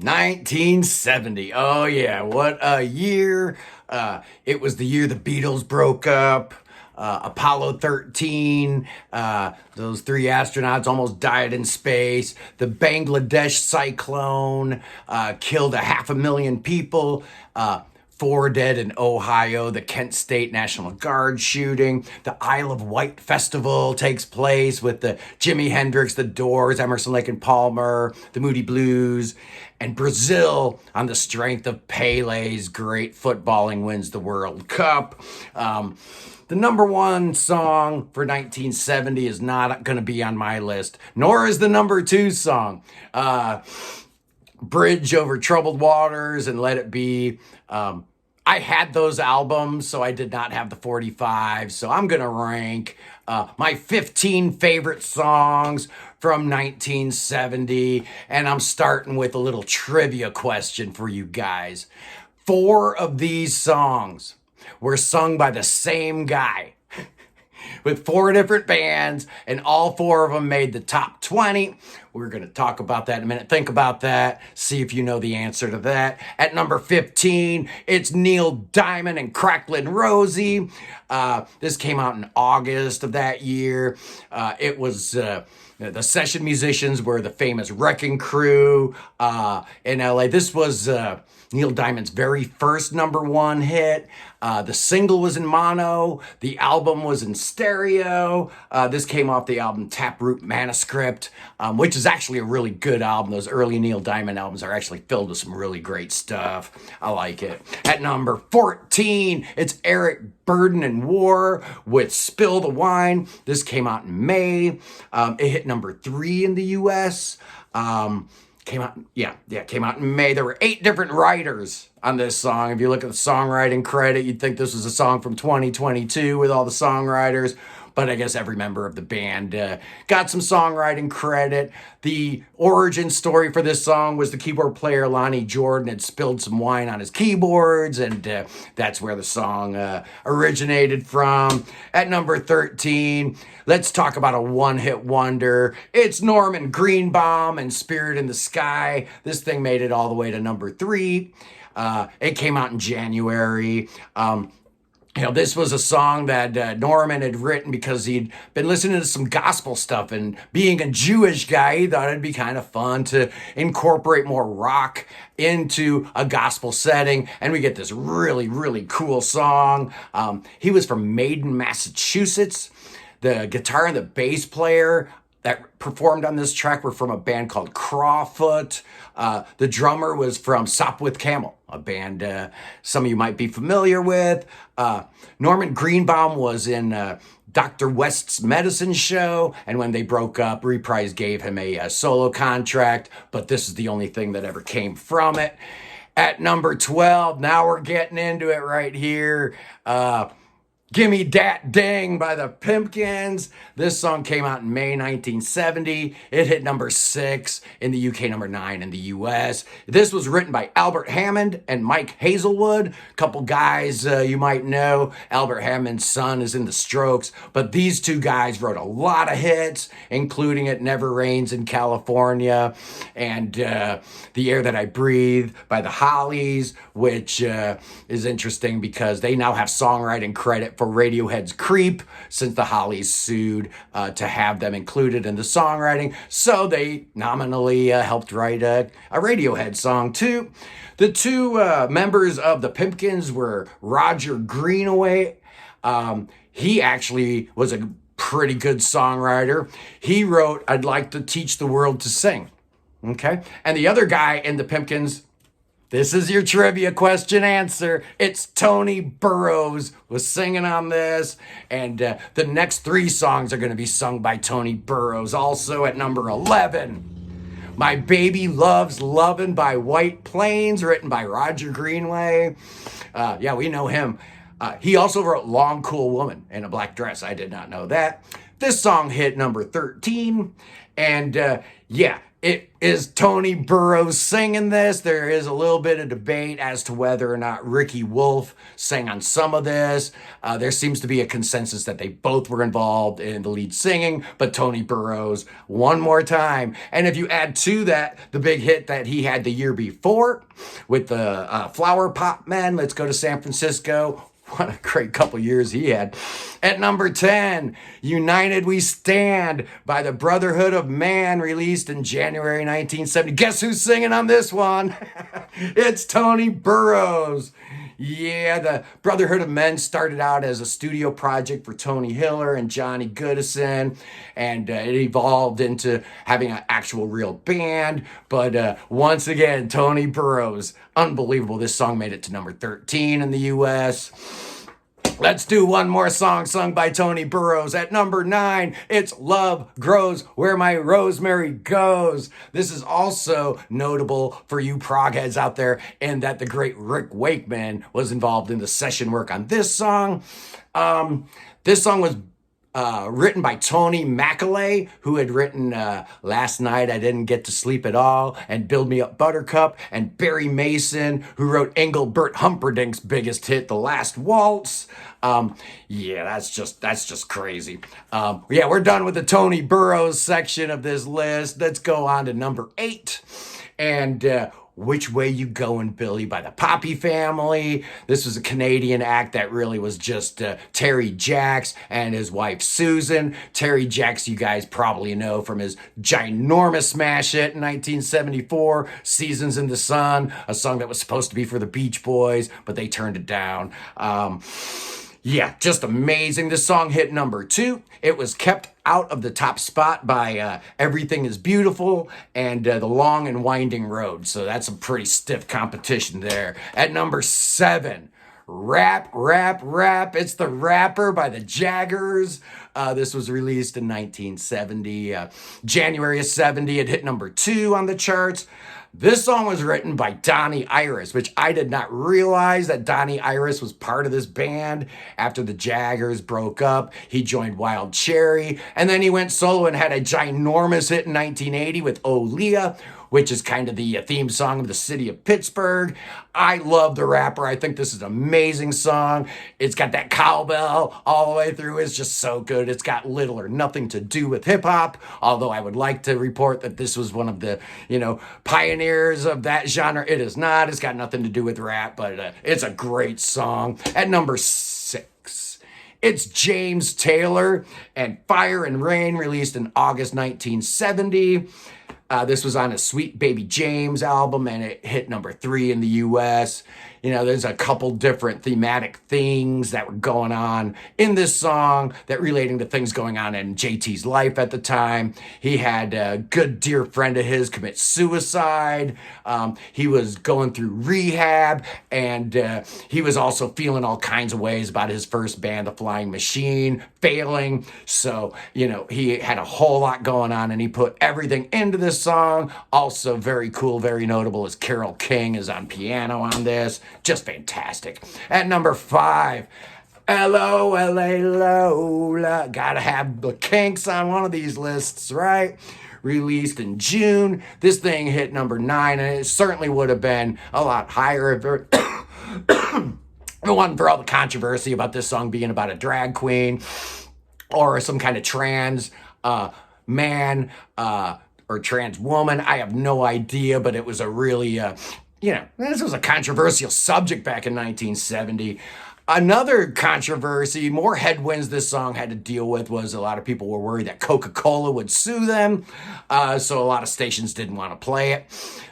1970. Oh, yeah. What a year. It was the year the Beatles broke up. Apollo 13, those three astronauts almost died in space. The Bangladesh cyclone killed 500,000 people. Four dead in Ohio, the Kent State National Guard shooting, the Isle of Wight Festival takes place with the Jimi Hendrix, the Doors, Emerson, Lake and Palmer, the Moody Blues, and Brazil, on the strength of Pele's great footballing, wins the World Cup. The number one song for 1970 is not going to be on my list, nor is the number two song. Bridge Over Troubled Waters and Let It Be. I had those albums, so I did not have the 45. So I'm going to rank my 15 favorite songs from 1970. And I'm starting with a little trivia question for you guys. 4 of these songs were sung by the same guy with 4 different bands, and all 4 of them made the top 20. We're going to talk about that in a minute. Think about that. See if you know the answer to that. At number 15, it's Neil Diamond and Cracklin Rosie. This came out in August of that year. It was... the session musicians were the famous Wrecking Crew in LA. This was Neil Diamond's very first number one hit. The single was in mono. The album was in stereo. This came off the album Taproot Manuscript, which is actually a really good album. Those early Neil Diamond albums are actually filled with some really great stuff. I like it. At number 14, it's Eric Burden and War with Spill the Wine. This came out in May. It hit number 3 in the U.S. Came out in May. There were 8 different writers on this song. If you look at the songwriting credit, you'd think this was a song from 2022 with all the songwriters. But I guess every member of the band got some songwriting credit. The origin story for this song was the keyboard player Lonnie Jordan had spilled some wine on his keyboards, and that's where the song originated from. At number 13, let's talk about a one-hit wonder. It's Norman Greenbaum and Spirit in the Sky. This thing made it all the way to number 3. It came out in January. This was a song that Norman had written because he'd been listening to some gospel stuff, and being a Jewish guy, he thought it'd be kind of fun to incorporate more rock into a gospel setting, and we get this really, really cool song. He was from Maiden, Massachusetts. The guitar and the bass player that performed on this track were from a band called Crawfoot. The drummer was from Sopwith Camel, a band some of you might be familiar with. Norman Greenbaum was in Dr. West's Medicine Show, and when they broke up, Reprise gave him a solo contract, but this is the only thing that ever came from it. At number 12, now we're getting into it right here. Gimme Dat Ding by the Pimpkins. This song came out in May 1970. It hit number 6 in the UK, number 9 in the US. This was written by Albert Hammond and Mike Hazelwood, a couple guys you might know. Albert Hammond's son is in the Strokes, but these two guys wrote a lot of hits, including It Never Rains in California and The Air That I Breathe by the Hollies, which is interesting because they now have songwriting credit for Radiohead's Creep, since the Hollies sued to have them included in the songwriting. So they nominally helped write a Radiohead song too. The 2 members of the Pimpkins were Roger Greenaway. He actually was a pretty good songwriter. He wrote I'd Like to Teach the World to Sing. Okay. And the other guy in the Pimpkins, this is your trivia question answer. It's Tony Burrows was singing on this. And the next 3 songs are going to be sung by Tony Burrows. Also at number 11, My Baby Loves Lovin' by White Plains, written by Roger Greenway. Yeah, we know him. He also wrote Long Cool Woman in a Black Dress. I did not know that. This song hit number 13. And It is Tony Burrows singing this. There is a little bit of debate as to whether or not Ricky Wolf sang on some of this. There seems to be a consensus that they both were involved in the lead singing, but Tony Burrows one more time. And if you add to that the big hit that he had the year before with the Flower Pot Men, Let's Go to San Francisco. What a great couple years he had. At number 10, United We Stand by the Brotherhood of Man, released in January 1970. Guess who's singing on this one? It's Tony Burrows. Yeah, the Brotherhood of Men started out as a studio project for Tony Hiller and Johnny Goodison, and it evolved into having an actual real band. But once again, Tony Burrows, unbelievable. This song made it to number 13 in the U.S. Let's do one more song sung by Tony Burrows. At number 9, it's Love Grows Where My Rosemary Goes. This is also notable for you prog heads out there in that the great Rick Wakeman was involved in the session work on this song. This song was written by Tony Macaulay, who had written Last Night I Didn't Get to Sleep at All and Build Me Up Buttercup, and Barry Mason, who wrote Engelbert Humperdinck's biggest hit, The Last Waltz. Yeah, that's just crazy. Yeah, we're done with the Tony Burrows section of this list. Let's go on to number 8. And Which Way You Goin', Billy by the Poppy Family. This was a Canadian act that really was just Terry Jacks and his wife Susan. Terry Jacks, you guys probably know from his ginormous smash hit in 1974, Seasons in the Sun, a song that was supposed to be for the Beach Boys, but they turned it down. Yeah, just amazing. This song hit number 2. It was kept out of the top spot by Everything is Beautiful and The Long and Winding Road. So that's a pretty stiff competition there. At number 7, Rap, Rap, Rap. It's The Rapper by the Jaggers. This was released in 1970. January of 70, it hit number 2 on the charts. This song was written by Donnie Iris, which I did not realize that Donnie Iris was part of this band. After the Jaggers broke up, he joined Wild Cherry, and then he went solo and had a ginormous hit in 1980 with Oh Leah, which is kind of the theme song of the city of Pittsburgh. I love The Rapper. I think this is an amazing song. It's got that cowbell all the way through. It's just so good. It's got little or nothing to do with hip hop, although I would like to report that this was one of the, pioneers of that genre. It is not. It's got nothing to do with rap, but it's a great song. At number 6, it's James Taylor and Fire and Rain, released in August 1970. This was on a Sweet Baby James album, and it hit number 3 in the U.S. There's a couple different thematic things that were going on in this song that relating to things going on in JT's life at the time. He had a good dear friend of his commit suicide. He was going through rehab, and he was also feeling all kinds of ways about his first band, The Flying Machine, failing. So, he had a whole lot going on, and he put everything into this song. Also very cool, very notable is Carole King is on piano on this. Just fantastic. At number 5, L-O-L-A Lola. Gotta have the Kinks on one of these lists, right? Released in June. This thing hit number 9, and it certainly would have been a lot higher if it wasn't for all the controversy about this song being about a drag queen or some kind of trans man or trans woman. I have no idea, but it was a really, this was a controversial subject back in 1970. Another controversy, more headwinds this song had to deal with, was a lot of people were worried that Coca-Cola would sue them. So a lot of stations didn't want to play it.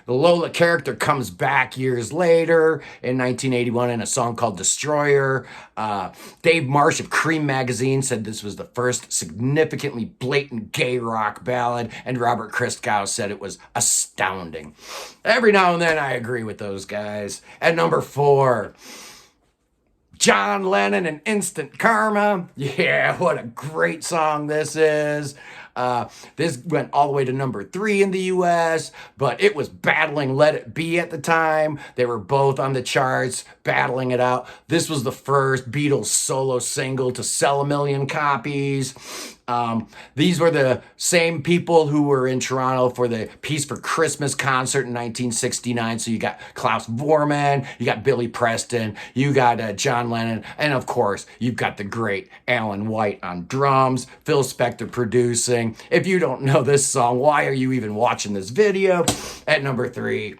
The Lola character comes back years later in 1981 in a song called Destroyer. Dave Marsh of Cream magazine said this was the first significantly blatant gay rock ballad, and Robert Christgau said it was astounding. Every now and then I agree with those guys. At number 4, John Lennon and Instant Karma. Yeah, what a great song this is. This went all the way to number 3 in the U.S., but it was battling Let It Be at the time. They were both on the charts, battling it out. This was the first Beatles solo single to sell 1 million copies. These were the same people who were in Toronto for the Peace for Christmas concert in 1969. So you got Klaus Vorman, you got Billy Preston, you got John Lennon, and of course, you've got the great Alan White on drums, Phil Spector producing. If you don't know this song, why are you even watching this video? At number 3,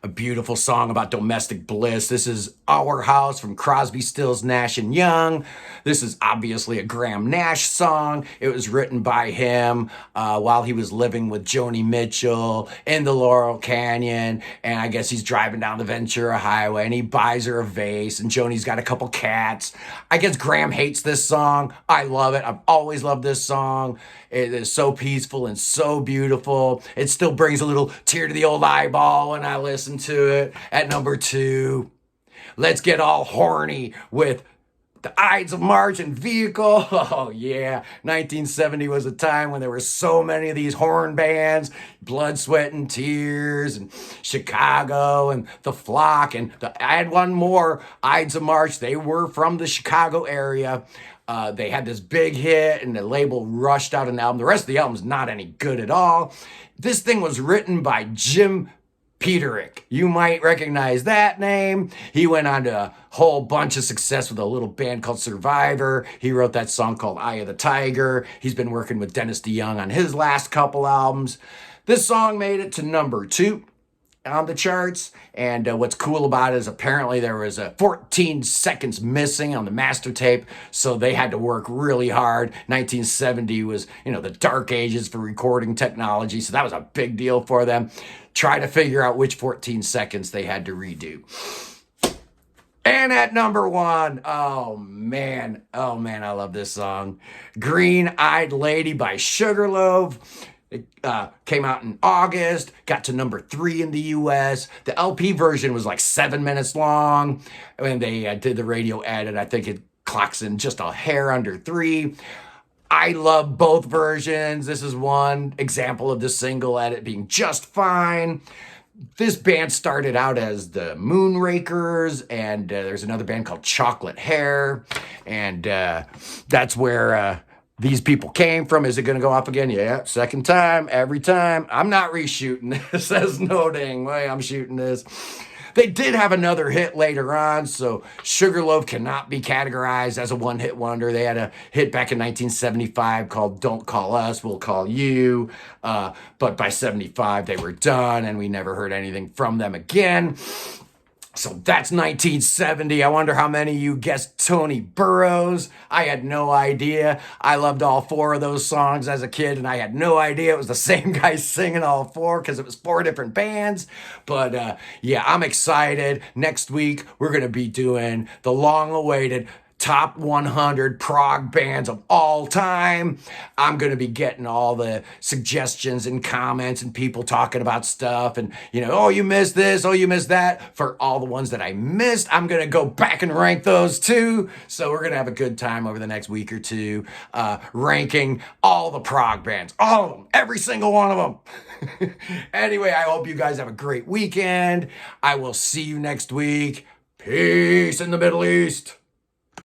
a beautiful song about domestic bliss. This is Our House from Crosby, Stills, Nash and Young. This is obviously a Graham Nash song. It was written by him while he was living with Joni Mitchell in the Laurel Canyon. And I guess he's driving down the Ventura Highway and he buys her a vase and Joni's got a couple cats. I guess Graham hates this song. I love it. I've always loved this song. It is so peaceful and so beautiful. It still brings a little tear to the old eyeball when I listen to it. At number 2, let's get all horny with the Ides of March and Vehicle. Oh yeah, 1970 was a time when there were so many of these horn bands, Blood, Sweat and Tears and Chicago and The Flock. And I had one more, Ides of March. They were from the Chicago area. They had this big hit and the label rushed out an album. The rest of the album's not any good at all. This thing was written by Jim Peterick. You might recognize that name. He went on to a whole bunch of success with a little band called Survivor. He wrote that song called Eye of the Tiger. He's been working with Dennis DeYoung on his last couple albums. This song made it to number 2 on the charts, and what's cool about it is apparently there was 14 seconds missing on the master tape, so they had to work really hard. 1970 was, the dark ages for recording technology, so that was a big deal for them. Try to figure out which 14 seconds they had to redo. And at number 1, oh man, I love this song. Green-Eyed-Lady by Sugarloaf. It came out in August, got to number 3 in the US. The LP version was like 7 minutes long. When they did the radio edit, I think it clocks in just a hair under 3. I love both versions. This is one example of the single edit being just fine. This band started out as the Moonrakers, and there's another band called Chocolate Hair, and that's where these people came from. Is it going to go off again? Yeah, second time, every time. I'm not reshooting this. There's no dang way I'm shooting this. They did have another hit later on, so Sugarloaf cannot be categorized as a one-hit wonder. They had a hit back in 1975 called Don't Call Us, We'll Call You. But by 75, they were done, and we never heard anything from them again. So that's 1970. I wonder how many of you guessed Tony Burrows. I had no idea. I loved all 4 of those songs as a kid, and I had no idea it was the same guy singing all 4 because it was 4 different bands. But yeah, I'm excited. Next week, we're going to be doing the long-awaited top 100 prog bands of all time. I'm going to be getting all the suggestions and comments and people talking about stuff and, oh, you missed this, oh, you missed that. For all the ones that I missed, I'm going to go back and rank those too. So we're going to have a good time over the next week or two, ranking all the prog bands, all of them, every single one of them. Anyway, I hope you guys have a great weekend. I will see you next week. Peace in the Middle East.